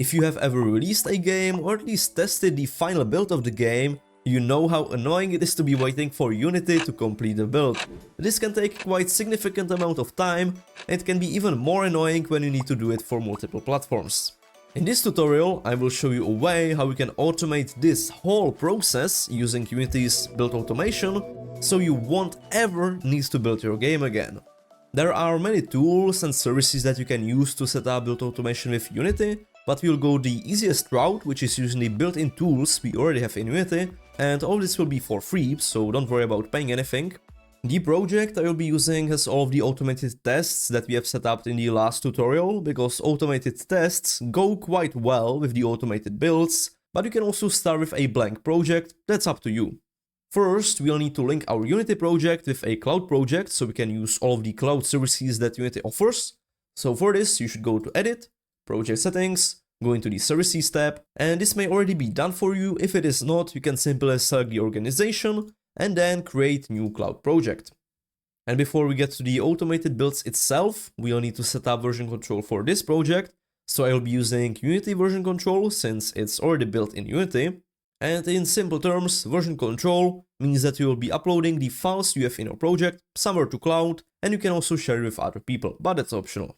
If you have ever released a game or at least tested the final build of the game, you know how annoying it is to be waiting for Unity to complete the build. This can take quite significant amount of time, and it can be even more annoying when you need to do it for multiple platforms. In this tutorial, I will show you a way how you can automate this whole process using Unity's build automation, so you won't ever need to build your game again. There are many tools and services that you can use to set up build automation with Unity, but we'll go the easiest route, which is using the built-in tools we already have in Unity, and all this will be for free, so don't worry about paying anything. The project I will be using has all of the automated tests that we have set up in the last tutorial, because automated tests go quite well with the automated builds, but you can also start with a blank project, that's up to you. First, we'll need to link our Unity project with a cloud project, so we can use all of the cloud services that Unity offers. So for this, you should go to Edit, Project Settings, go into the Services tab, and this may already be done for you. If it is not, you can simply select the organization and then create new cloud project. And before we get to the automated builds itself, we'll need to set up version control for this project. So I'll be using Unity version control since it's already built in Unity. And in simple terms, version control means that you will be uploading the files you have in your project somewhere to cloud, and you can also share it with other people, but that's optional.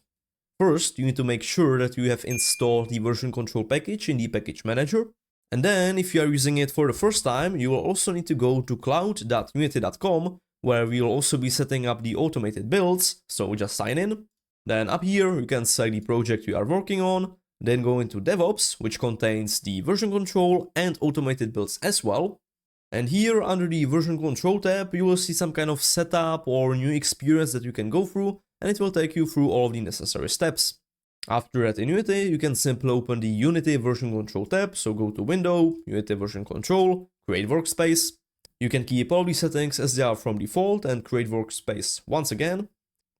First, you need to make sure that you have installed the version control package in the package manager. And then, if you are using it for the first time, you will also need to go to cloud.unity.com, where we will also be setting up the automated builds, so just sign in. Then up here, you can select the project you are working on, then go into DevOps, which contains the version control and automated builds as well. And here, under the version control tab, you will see some kind of setup or new experience that you can go through, and it will take you through all of the necessary steps. After that, in Unity, you can simply open the Unity version control tab, so go to Window, Unity version control, create workspace. You can keep all these settings as they are from default and create workspace once again.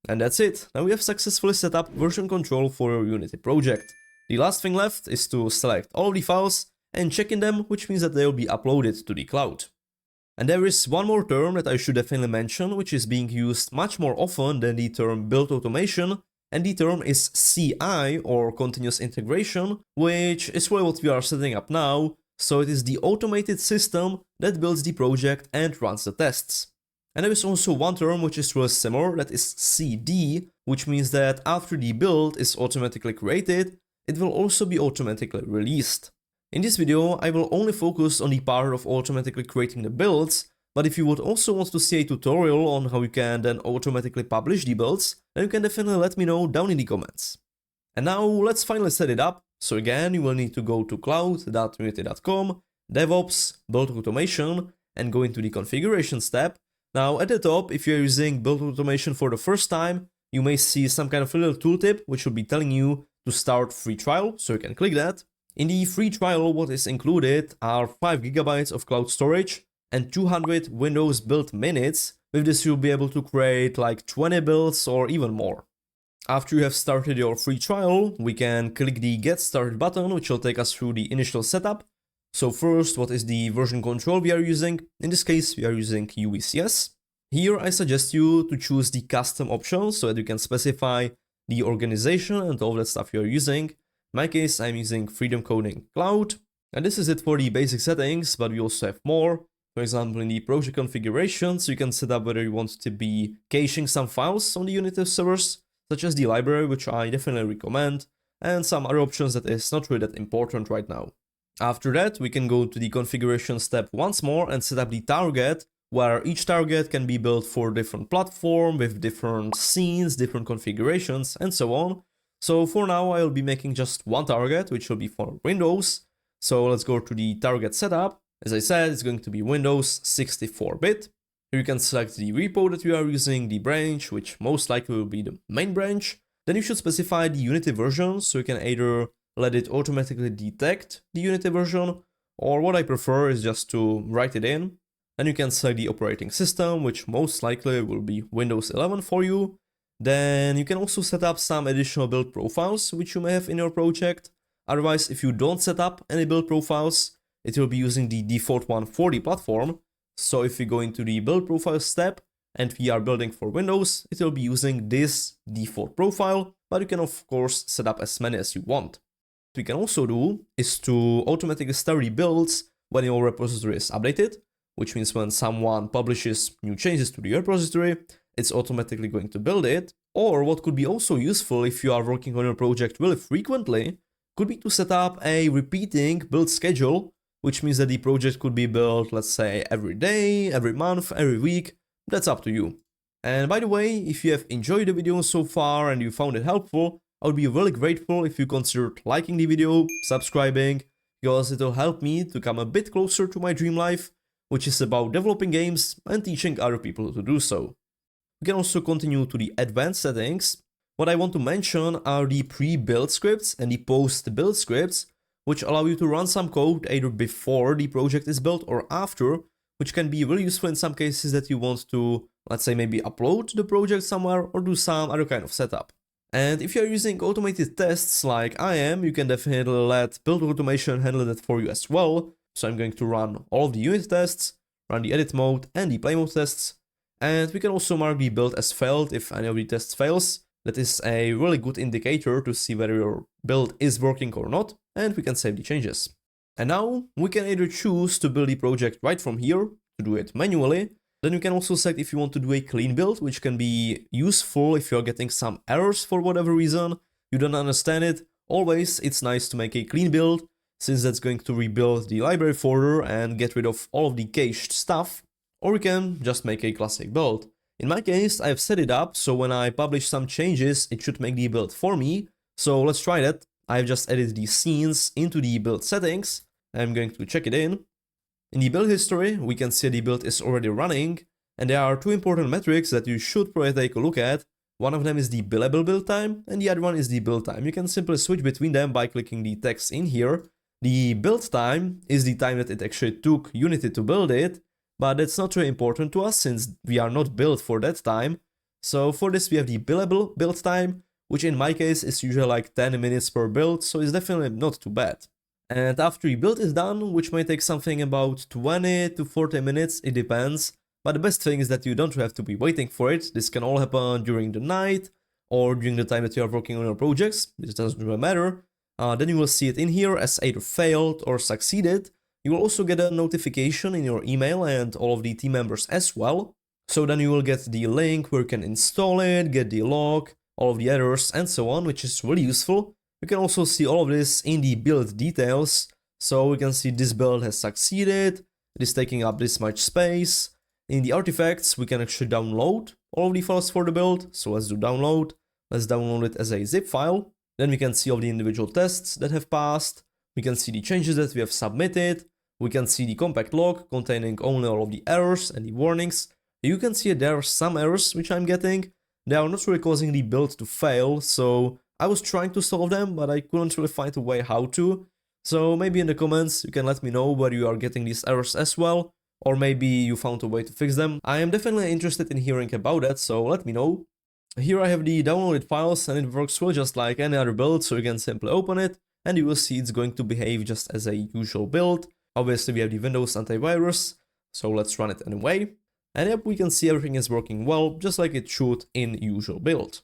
And that's it. Now we have successfully set up version control for your Unity project. The last thing left is to select all of the files and check in them, which means that they will be uploaded to the cloud. And there is one more term that I should definitely mention, which is being used much more often than the term build automation, and the term is CI, or continuous integration, which is really what we are setting up now. So it is the automated system that builds the project and runs the tests. And there is also one term which is really similar, that is CD, which means that after the build is automatically created, it will also be automatically released. In this video, I will only focus on the part of automatically creating the builds, but if you would also want to see a tutorial on how you can then automatically publish the builds, then you can definitely let me know down in the comments. And now let's finally set it up. So again, you will need to go to cloud.unity.com, DevOps, Build Automation, and go into the Configurations tab. Now at the top, if you're using Build Automation for the first time, you may see some kind of a little tooltip which will be telling you to start free trial, so you can click that. In the free trial, what is included are 5 GB of cloud storage and 200 Windows build minutes. With this, you'll be able to create like 20 builds or even more. After you have started your free trial, we can click the Get Started button, which will take us through the initial setup. So first, what is the version control we are using? In this case, we are using UVCS. Here, I suggest you to choose the custom option so that you can specify the organization and all that stuff you are using. In my case, I'm using Freedom Coding Cloud, and this is it for the basic settings, but we also have more. For example, in the project configurations, you can set up whether you want to be caching some files on the Unity servers, such as the library, which I definitely recommend, and some other options that is not really that important right now. After that, we can go to the configuration step once more and set up the target, where each target can be built for different platform, with different scenes, different configurations, and so on. So for now, I'll be making just one target, which will be for Windows. So let's go to the target setup. As I said, it's going to be Windows 64-bit. Here you can select the repo that you are using, the branch, which most likely will be the main branch. Then you should specify the Unity version, so you can either let it automatically detect the Unity version, or what I prefer is just to write it in. Then you can select the operating system, which most likely will be Windows 11 for you. Then you can also set up some additional build profiles which you may have in your project. Otherwise, if you don't set up any build profiles, it will be using the default one for the platform. So if we go into the build profiles tab and we are building for Windows, it will be using this default profile, but you can of course set up as many as you want. we can also do is to automatically start the builds when your repository is updated, which means when someone publishes new changes to the repository, it's automatically going to build it. Or what could be also useful if you are working on your project really frequently, could be to set up a repeating build schedule, which means that the project could be built, let's say, every day, every month, every week. That's up to you. And by the way, if you have enjoyed the video so far and you found it helpful, I would be really grateful if you considered liking the video, subscribing, because it will help me to come a bit closer to my dream life, which is about developing games and teaching other people to do so. We can also continue to the advanced settings. What I want to mention are the pre-build scripts and the post-build scripts, which allow you to run some code either before the project is built or after, which can be really useful in some cases that you want to, let's say, maybe upload the project somewhere or do some other kind of setup. And if you're using automated tests like I am, you can definitely let build automation handle that for you as well. So I'm going to run all of the unit tests, run the edit mode and the play mode tests. And we can also mark the build as failed if any of the tests fails. That is a really good indicator to see whether your build is working or not, and we can save the changes. And now we can either choose to build the project right from here, to do it manually. Then you can also select if you want to do a clean build, which can be useful if you're getting some errors for whatever reason, you don't understand it. Always it's nice to make a clean build, since that's going to rebuild the library folder and get rid of all of the cached stuff. Or you can just make a classic build. In my case, I've set it up so when I publish some changes, it should make the build for me. So let's try that. I've just added these scenes into the build settings. I'm going to check it in. In the build history, we can see the build is already running, and there are two important metrics that you should probably take a look at. One of them is the billable build time, and the other one is the build time. You can simply switch between them by clicking the text in here. The build time is the time that it actually took Unity to build it, but that's not really important to us since we are not built for that time. So for this we have the billable build time, which in my case is usually like 10 minutes per build, so it's definitely not too bad. And after the build is done, which may take something about 20 to 40 minutes, it depends. But the best thing is that you don't have to be waiting for it. This can all happen during the night or during the time that you are working on your projects. It doesn't really matter. Then you will see it in here as either failed or succeeded. You will also get a notification in your email and all of the team members as well. So then you will get the link where you can install it, get the log, all of the errors and so on, which is really useful. You can also see all of this in the build details. So we can see this build has succeeded, it is taking up this much space. In the artifacts, we can actually download all of the files for the build. So let's do download. Let's download it as a zip file. Then we can see all the individual tests that have passed. We can see the changes that we have submitted. We can see the compact log containing only all of the errors and the warnings. You can see there are some errors which I'm getting. They are not really causing the build to fail, so I was trying to solve them, but I couldn't really find a way how to. So maybe in the comments you can let me know where you are getting these errors as well, or maybe you found a way to fix them. I am definitely interested in hearing about that, so let me know. Here I have the downloaded files and it works well just like any other build, so you can simply open it and you will see it's going to behave just as a usual build. Obviously we have the Windows antivirus, so let's run it anyway. And yep, we can see everything is working well, just like it should in usual build.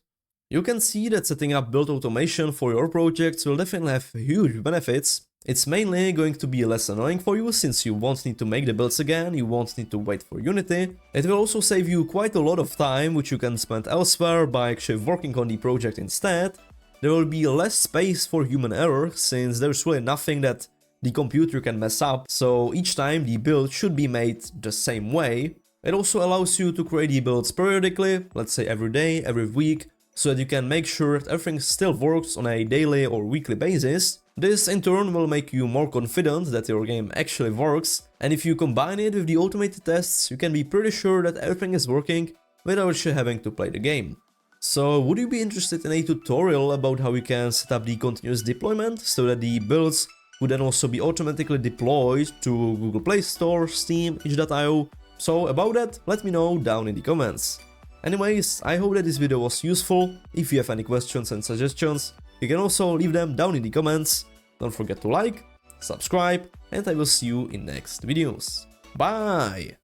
You can see that setting up build automation for your projects will definitely have huge benefits. It's mainly going to be less annoying for you since you won't need to make the builds again, you won't need to wait for Unity. It will also save you quite a lot of time, which you can spend elsewhere by actually working on the project instead. There will be less space for human error since there's really nothing that the computer can mess up, so each time the build should be made the same way. It also allows you to create the builds periodically, let's say every day, every week, so that you can make sure that everything still works on a daily or weekly basis. This in turn will make you more confident that your game actually works, and if you combine it with the automated tests, you can be pretty sure that everything is working without actually having to play the game. So would you be interested in a tutorial about how you can set up the continuous deployment so that the builds would then also be automatically deployed to Google Play Store, Steam, itch.io? So about that, let me know down in the comments. Anyways, I hope that this video was useful. If you have any questions and suggestions, you can also leave them down in the comments. Don't forget to like, subscribe, and I will see you in next videos. Bye!